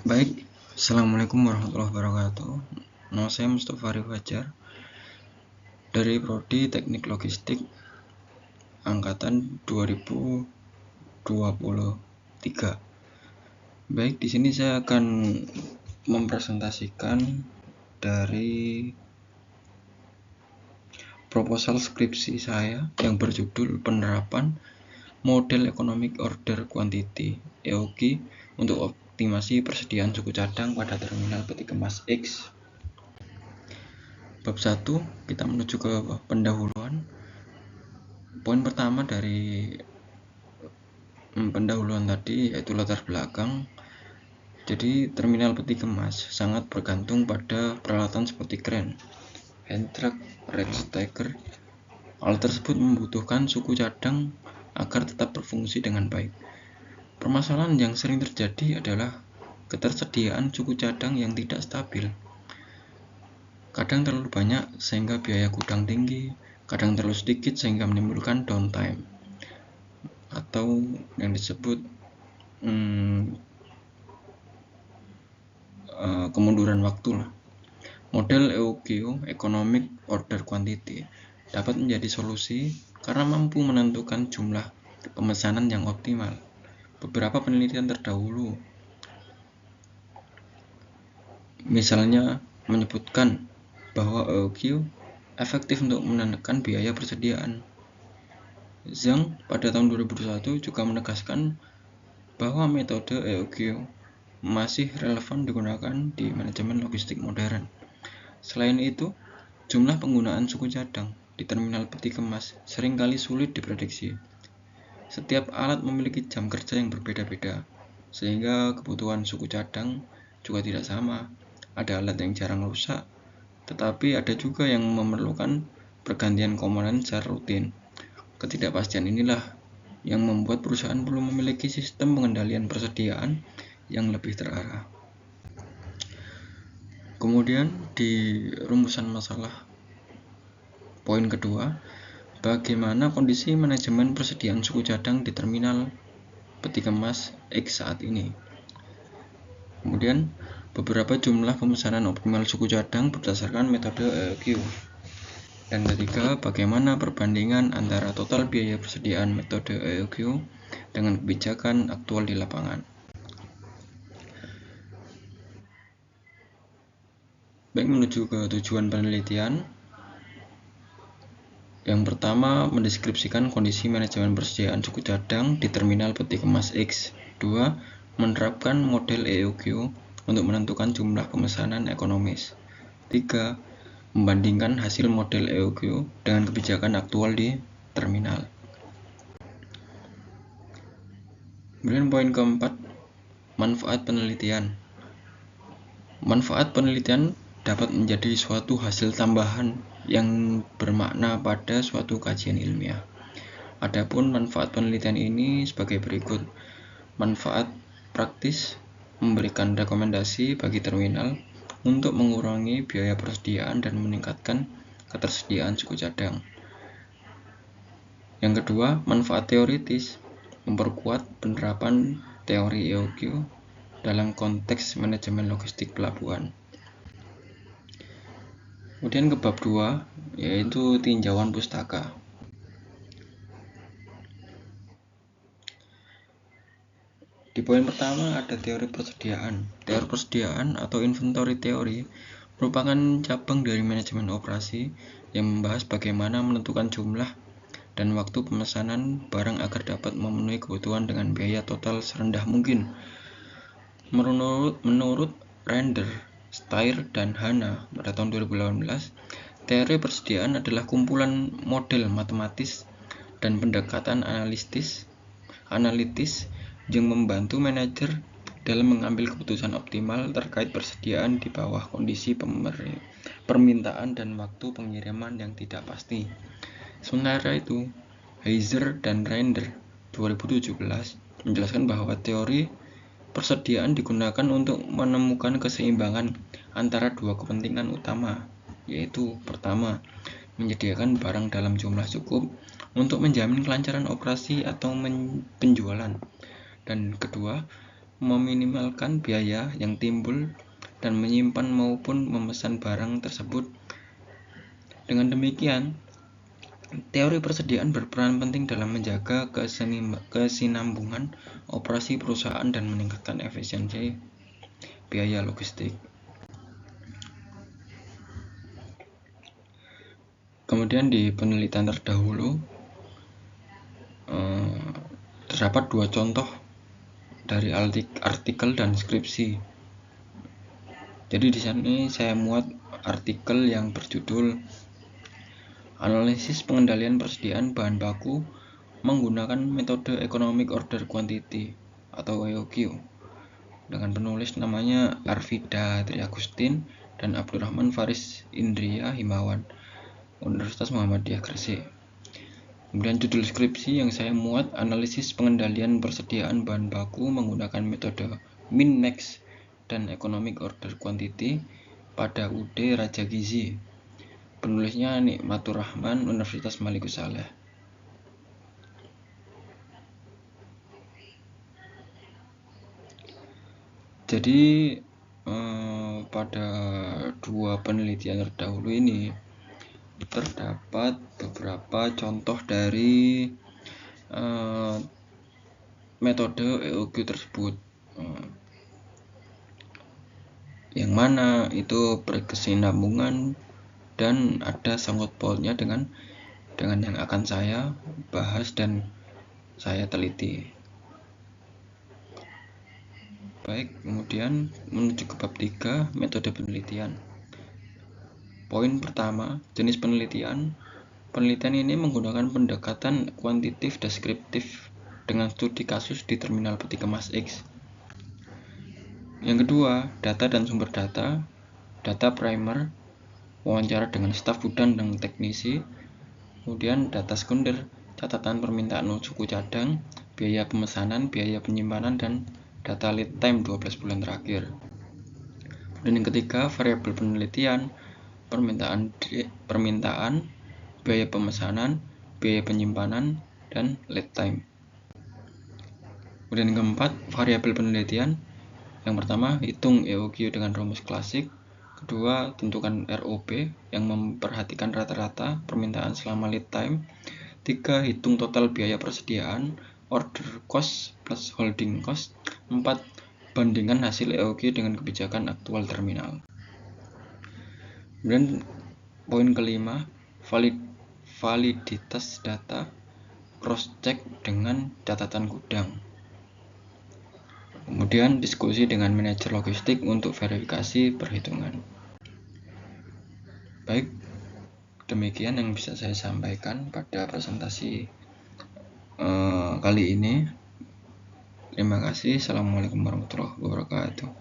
Baik, Assalamualaikum warahmatullahi wabarakatuh. Nama saya Mustafa Arif Fajar dari Prodi Teknik Logistik angkatan 2023. Baik, di sini saya akan mempresentasikan dari proposal skripsi saya yang berjudul Penerapan Model Economic Order Quantity (EOQ) untuk optimasi persediaan suku cadang pada terminal peti kemas X. Bab 1, kita menuju ke pendahuluan. Poin pertama dari pendahuluan tadi yaitu latar belakang. Jadi terminal peti kemas sangat bergantung pada peralatan seperti kren, hand truck, rack stacker. Hal tersebut membutuhkan suku cadang agar tetap berfungsi dengan baik. Permasalahan yang sering terjadi adalah ketersediaan suku cadang yang tidak stabil. Kadang terlalu banyak sehingga biaya gudang tinggi, kadang terlalu sedikit sehingga menimbulkan downtime atau yang disebut kemunduran waktu. Model EOQ (Economic Order Quantity) dapat menjadi solusi karena mampu menentukan jumlah pemesanan yang optimal. Beberapa penelitian terdahulu misalnya menyebutkan bahwa EOQ efektif untuk menekan biaya persediaan. Zhang pada tahun 2021 juga menegaskan bahwa metode EOQ masih relevan digunakan di manajemen logistik modern. Selain itu, jumlah penggunaan suku cadang di terminal peti kemas seringkali sulit diprediksi. Setiap alat memiliki jam kerja yang berbeda-beda, sehingga kebutuhan suku cadang juga tidak sama. Ada alat yang jarang rusak, tetapi ada juga yang memerlukan pergantian komponen secara rutin. Ketidakpastian inilah yang membuat perusahaan perlu memiliki sistem pengendalian persediaan yang lebih terarah. Kemudian di rumusan masalah poin kedua, bagaimana kondisi manajemen persediaan suku cadang di terminal peti kemas X saat ini. Kemudian beberapa jumlah pemesanan optimal suku cadang berdasarkan metode EOQ. Dan ketiga, bagaimana perbandingan antara total biaya persediaan metode EOQ dengan kebijakan aktual di lapangan. Baik, menuju ke tujuan penelitian. Yang pertama, mendeskripsikan kondisi manajemen persediaan suku cadang di terminal peti kemas X. 2. Menerapkan model EOQ untuk menentukan jumlah pemesanan ekonomis. 3. Membandingkan hasil model EOQ dengan kebijakan aktual di terminal. Kemudian poin keempat, manfaat penelitian. Manfaat penelitian dapat menjadi suatu hasil tambahan yang bermakna pada suatu kajian ilmiah. Adapun manfaat penelitian ini sebagai berikut. Manfaat praktis, memberikan rekomendasi bagi terminal untuk mengurangi biaya persediaan dan meningkatkan ketersediaan suku cadang. Yang kedua, manfaat teoritis, memperkuat penerapan teori EOQ dalam konteks manajemen logistik pelabuhan. Kemudian ke bab 2, yaitu tinjauan pustaka. Di poin pertama ada teori persediaan. Teori persediaan atau inventory teori merupakan cabang dari manajemen operasi yang membahas bagaimana menentukan jumlah dan waktu pemesanan barang agar dapat memenuhi kebutuhan dengan biaya total serendah mungkin. Menurut Render, Steyer, dan Hanna pada tahun 2018, teori persediaan adalah kumpulan model matematis dan pendekatan analitis yang membantu manajer dalam mengambil keputusan optimal terkait persediaan di bawah kondisi permintaan dan waktu pengiriman yang tidak pasti. Sementara itu, Heiser dan Render 2017 menjelaskan bahwa teori persediaan digunakan untuk menemukan keseimbangan antara dua kepentingan utama, yaitu pertama, menyediakan barang dalam jumlah cukup untuk menjamin kelancaran operasi atau penjualan, dan kedua, meminimalkan biaya yang timbul dan menyimpan maupun memesan barang tersebut. Dengan demikian, teori persediaan berperan penting dalam menjaga kesinambungan operasi perusahaan dan meningkatkan efisiensi biaya logistik. Kemudian di penelitian terdahulu terdapat 2 contoh dari artikel dan skripsi. Jadi di sini saya muat artikel yang berjudul Analisis Pengendalian Persediaan Bahan Baku menggunakan metode Economic Order Quantity atau EOQ dengan penulis namanya Arvida Triagustin dan Abdurrahman Faris Indria Himawan, Universitas Muhammadiyah Gresik. Kemudian judul skripsi yang saya muat analisis pengendalian persediaan bahan baku menggunakan metode min-max dan economic order quantity pada UD Raja Gizi. Penulisnya Nikmatur Rahman, Universitas Malikus Saleh. Jadi pada 2 penelitian terdahulu ini terdapat beberapa contoh dari metode EOQ tersebut, yang mana itu berkesinambungan dan ada sangkut pautnya dengan yang akan saya bahas dan saya teliti. Baik, kemudian menuju ke bab 3, metode penelitian. Poin pertama, jenis penelitian. Penelitian ini menggunakan pendekatan kuantitatif deskriptif dengan studi kasus di terminal peti kemas X. Yang kedua, data dan sumber data. Data primer, wawancara dengan staf gudang dan teknisi. Kemudian data sekunder, catatan permintaan suku cadang, biaya pemesanan, biaya penyimpanan, dan data lead time 12 bulan terakhir. Dan yang ketiga, variabel penelitian, permintaan, biaya pemesanan, biaya penyimpanan, dan lead time. Kemudian yang keempat, variabel penelitian. Yang pertama, hitung EOQ dengan rumus klasik. Kedua, tentukan ROP yang memperhatikan rata-rata permintaan selama lead time. 3, hitung total biaya persediaan, order cost plus holding cost. 4, bandingkan hasil EOQ dengan kebijakan aktual terminal. Kemudian poin kelima, validitas data, cross check dengan catatan gudang. Kemudian diskusi dengan manajer logistik untuk verifikasi perhitungan. Baik, demikian yang bisa saya sampaikan pada presentasi kali ini. Terima kasih. Assalamualaikum warahmatullahi wabarakatuh.